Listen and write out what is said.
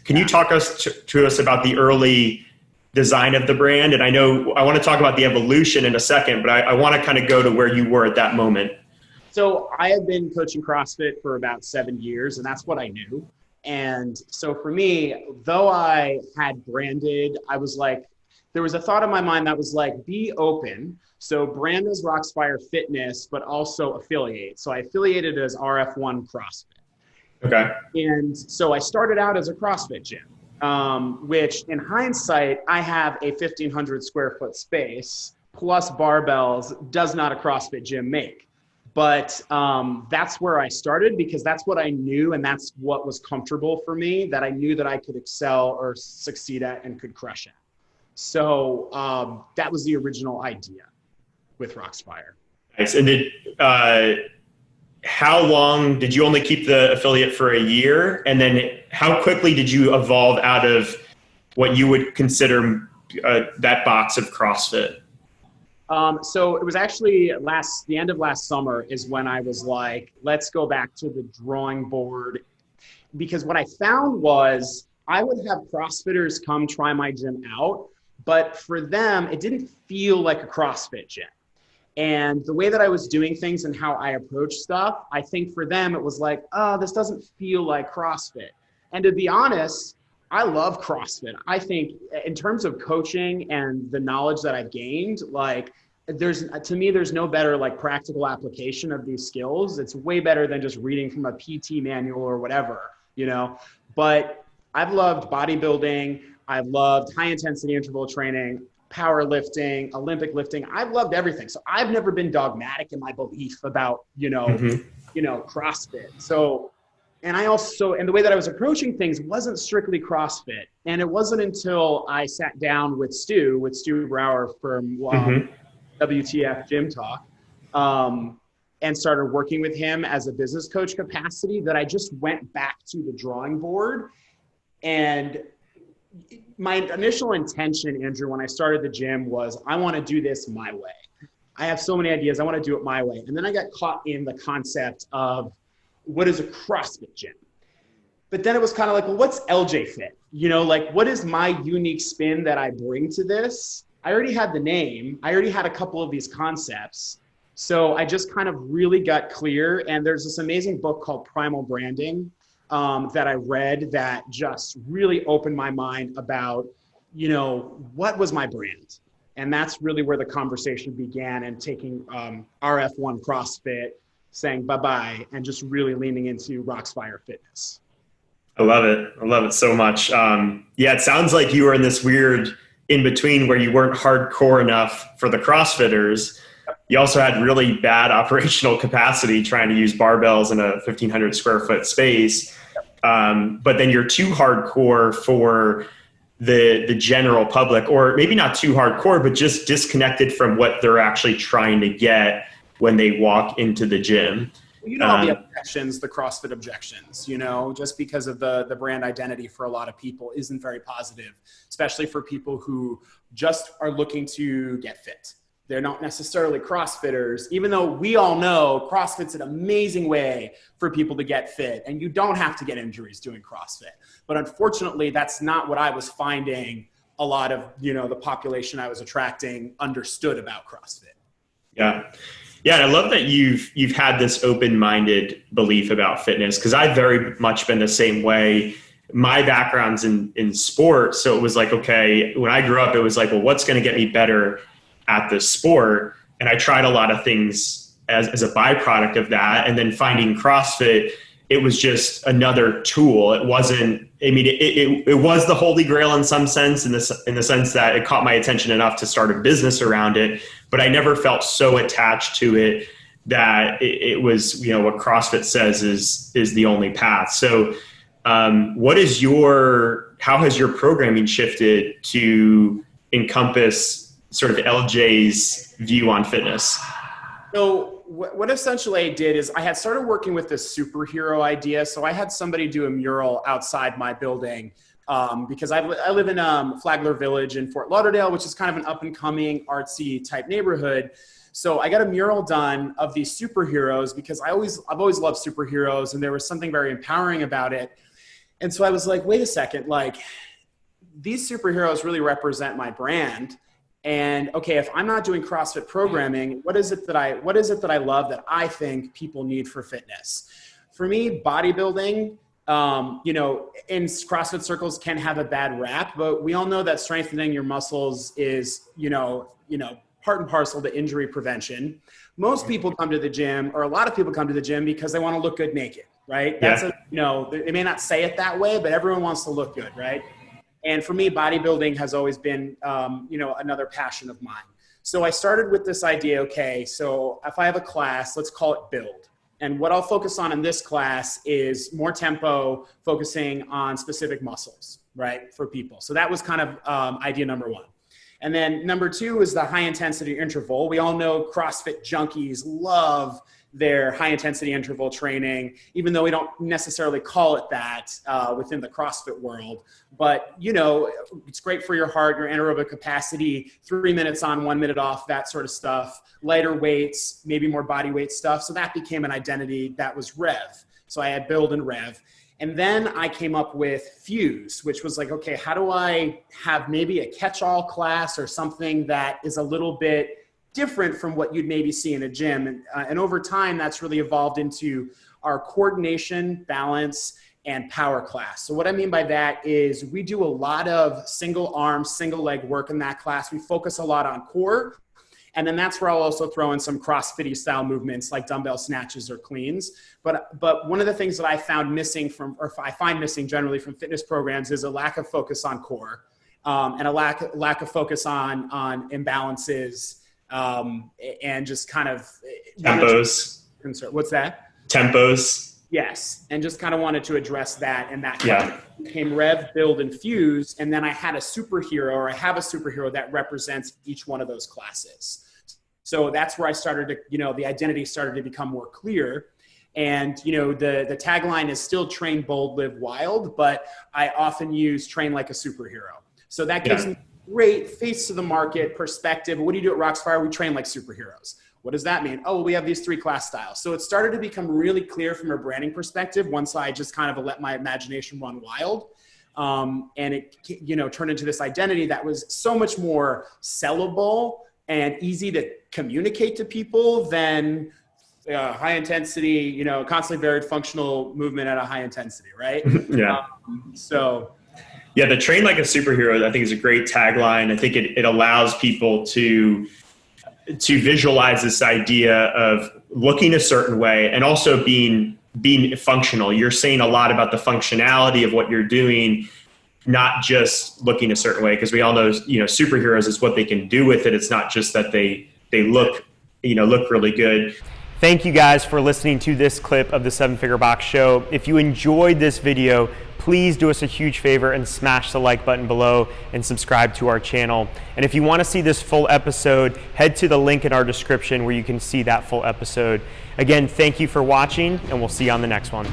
Can you talk to us about the early design of the brand? And I know I want to talk about the evolution in a second, but I want to kind of go to where you were at that moment. So I have been coaching CrossFit for about 7 years, and that's what I knew. And so for me, though I had branded, I was like, there was a thought in my mind that was like, be open. So brand as Roxfire Fitness, but also affiliate. So I affiliated as RF1 CrossFit. Okay. And so I started out as a CrossFit gym, which in hindsight, I have a 1,500 square foot space plus barbells does not a CrossFit gym make. But that's where I started because that's what I knew and that's what was comfortable for me, that I knew that I could excel or succeed at and could crush at. So that was the original idea with Roxfire. Nice. And how long did you only keep the affiliate for a year? And then how quickly did you evolve out of what you would consider that box of CrossFit? So it was actually the end of last summer is when I was like, let's go back to the drawing board. Because what I found was I would have CrossFitters come try my gym out, but for them, it didn't feel like a CrossFit gym. And the way that I was doing things and how I approached stuff, I think for them, it was like, oh, this doesn't feel like CrossFit. And to be honest, I love CrossFit. I think in terms of coaching and the knowledge that I've gained, like to me, there's no better like practical application of these skills. It's way better than just reading from a PT manual or whatever, but I've loved bodybuilding. I've loved high intensity interval training, powerlifting, Olympic lifting. I've loved everything. So I've never been dogmatic in my belief about, CrossFit. So, and the way that I was approaching things wasn't strictly CrossFit. And it wasn't until I sat down with Stu Brower from WTF Gym Talk, and started working with him as a business coach capacity that I just went back to the drawing board. And my initial intention, Andrew, when I started the gym was I want to do this my way. I have so many ideas. I want to do it my way. And then I got caught in the concept of what is a CrossFit gym? But then it was kind of like, well, what's LJ Fit? What is my unique spin that I bring to this? I already had the name. I already had a couple of these concepts. So I just kind of really got clear. And there's this amazing book called Primal Branding that I read that just really opened my mind about, what was my brand? And that's really where the conversation began, and taking RF1 CrossFit, saying bye-bye, and just really leaning into Roxfire Fitness. I love it. I love it so much. It sounds like you were in this weird in-between where you weren't hardcore enough for the CrossFitters. You also had really bad operational capacity trying to use barbells in a 1,500 square foot space. But then you're too hardcore for the general public, or maybe not too hardcore, but just disconnected from what they're actually trying to get when they walk into the gym. All the objections, the CrossFit objections, just because of the brand identity for a lot of people isn't very positive, especially for people who just are looking to get fit. They're not necessarily CrossFitters, even though we all know CrossFit's an amazing way for people to get fit, and you don't have to get injuries doing CrossFit. But unfortunately, that's not what I was finding a lot of, the population I was attracting understood about CrossFit. Yeah. Yeah. And I love that you've had this open-minded belief about fitness, because I've very much been the same way. My background's in sports. So it was like, okay, when I grew up, it was like, well, what's going to get me better at this sport? And I tried a lot of things as a byproduct of that. And then finding CrossFit, it was just another tool. It wasn't, it was the holy grail in some sense, in the sense that it caught my attention enough to start a business around it. But I never felt so attached to it that it was, what CrossFit says is the only path. So how has your programming shifted to encompass sort of LJ's view on fitness? So what essentially I did is I had started working with this superhero idea. So I had somebody do a mural outside my building because I live in Flagler Village in Fort Lauderdale, which is kind of an up and coming artsy type neighborhood. So I got a mural done of these superheroes because I've always loved superheroes, and there was something very empowering about it. And so I was like, wait a second, like these superheroes really represent my brand. And okay, if I'm not doing CrossFit programming, what is it that I love that I think people need for fitness? For me, bodybuilding, you know, in CrossFit circles can have a bad rap, but we all know that strengthening your muscles is, you know, part and parcel to injury prevention. Most people come to the gym, or a lot of people come to the gym because they want to look good naked, right? That's you know, they may not say it that way, but everyone wants to look good, right? And for me, bodybuilding has always been, you know, another passion of mine. So I started with this idea, okay, so if I have a class, let's call it build. And what I'll focus on in this class is more tempo, focusing on specific muscles, right, for people. So that was kind of idea number one. And then number two is the high intensity interval. We all know CrossFit junkies love their high intensity interval training, even though we don't necessarily call it that within the CrossFit world. But, you know, it's great for your heart, your anaerobic capacity, 3 minutes on, 1 minute off, that sort of stuff, lighter weights, maybe more body weight stuff. So that became an identity that was Rev. So I had build and Rev. And then I came up with Fuse, which was like, okay, how do I have maybe a catch-all class or something that is a little bit different from what you'd maybe see in a gym. And over time, that's really evolved into our coordination, balance, and power class. So what I mean by that is we do a lot of single arm, single leg work in that class. We focus a lot on core. And then that's where I'll also throw in some CrossFit style movements like dumbbell snatches or cleans. But one of the things that I found missing from, or I find missing generally from fitness programs, is a lack of focus on core and a lack of focus on imbalances. And just kind of tempos. What's that? Tempos. Yes. And just kind of wanted to address that. And that kind of became Rev, Build, and Fuse. And then I had a superhero, or I have a superhero that represents each one of those classes. So that's where I started to, you know, the identity started to become more clear. And, you know, the tagline is still train bold, live wild, but I often use train like a superhero. So that gives me great face to the market perspective. What do you do at Roxfire? We train like superheroes. What does that mean? Oh, we have these 3 class styles. So it started to become really clear from a branding perspective once I just kind of let my imagination run wild. And it, you know, turned into this identity that was so much more sellable and easy to communicate to people than high intensity, you know, constantly varied functional movement at a high intensity, right? Yeah, the train like a superhero, I think, is a great tagline. I think it allows people to visualize this idea of looking a certain way and also being functional. You're saying a lot about the functionality of what you're doing, not just looking a certain way, because we all know, you know, superheroes is what they can do with it. It's not just that they look really good. Thank you guys for listening to this clip of the 7 Figure Box Show. If you enjoyed this video, please do us a huge favor and smash the like button below and subscribe to our channel. And if you want to see this full episode, head to the link in our description where you can see that full episode. Again, thank you for watching, and we'll see you on the next one.